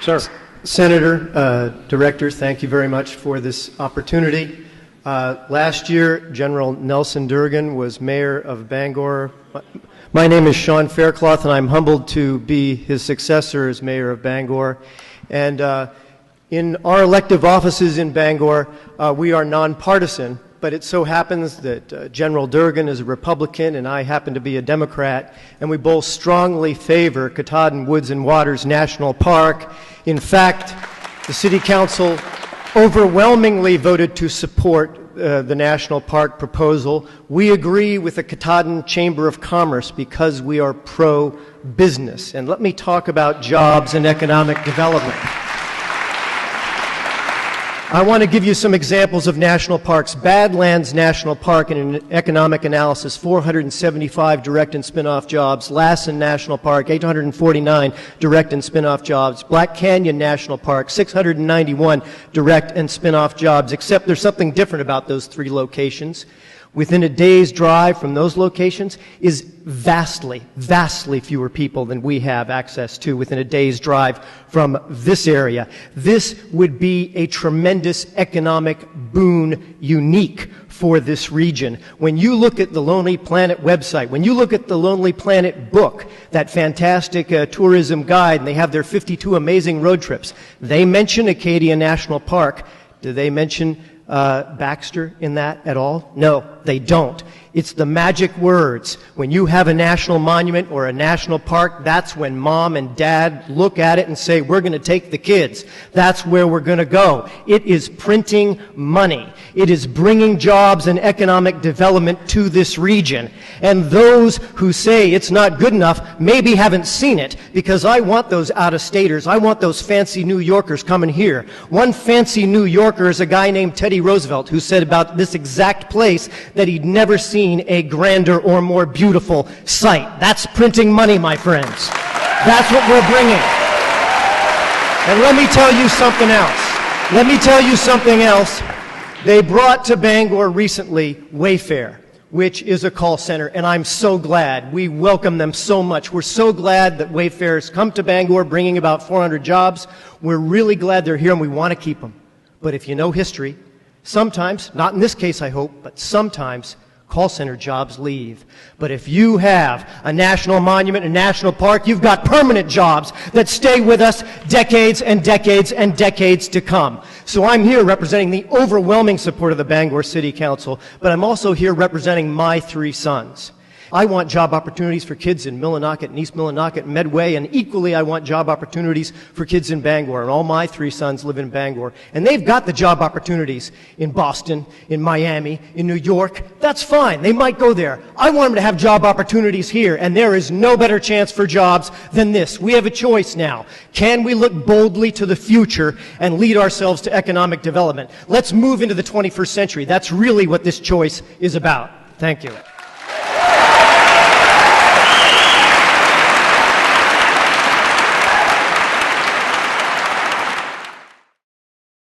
Sir. Senator, Director, thank you very much for this opportunity. Last year, General Nelson Durgan was mayor of Bangor. My name is Sean Faircloth, and I'm humbled to be his successor as mayor of Bangor. And in our elective offices in Bangor, we are nonpartisan, but it so happens that General Durgan is a Republican and I happen to be a Democrat, and we both strongly favor Katahdin Woods and Waters National Park. In fact, the City Council overwhelmingly voted to support the National Park proposal. We agree with the Katahdin Chamber of Commerce because we are pro-business. And let me talk about jobs and economic development. I want to give you some examples of national parks. Badlands National Park, in an economic analysis, 475 direct and spin-off jobs. Lassen National Park, 849 direct and spin-off jobs. Black Canyon National Park, 691 direct and spin-off jobs, except there's something different about those three locations. Within a day's drive from those locations is vastly, vastly fewer people than we have access to within a day's drive from this area. This would be a tremendous economic boon unique for this region. When you look at the Lonely Planet website, when you look at the Lonely Planet book, that fantastic tourism guide, and they have their 52 amazing road trips, they mention Acadia National Park. Do they mention Baxter in that at all? No, they don't. It's the magic words. When you have a national monument or a national park, that's when mom and dad look at it and say, we're going to take the kids. That's where we're going to go. It is printing money. It is bringing jobs and economic development to this region. And those who say it's not good enough maybe haven't seen it, because I want those out-of-staters. I want those fancy New Yorkers coming here. One fancy New Yorker is a guy named Teddy Roosevelt, who said about this exact place that he'd never seen a grander or more beautiful sight. That's printing money, my friends. That's what we're bringing. And let me tell you something else. Let me tell you something else. They brought to Bangor recently Wayfair, which is a call center, and I'm so glad. We welcome them so much. We're so glad that Wayfair has come to Bangor, bringing about 400 jobs. We're really glad they're here, and we want to keep them. But if you know history, sometimes, not in this case I hope, but sometimes call center jobs leave. But if you have a national monument, a national park, you've got permanent jobs that stay with us decades and decades and decades to come. So I'm here representing the overwhelming support of the Bangor City Council, but I'm also here representing my three sons. I want job opportunities for kids in Millinocket and East Millinocket and Medway, and equally I want job opportunities for kids in Bangor, and all my three sons live in Bangor. And they've got the job opportunities in Boston, in Miami, in New York. That's fine. They might go there. I want them to have job opportunities here, and there is no better chance for jobs than this. We have a choice now. Can we look boldly to the future and lead ourselves to economic development? Let's move into the 21st century. That's really what this choice is about. Thank you.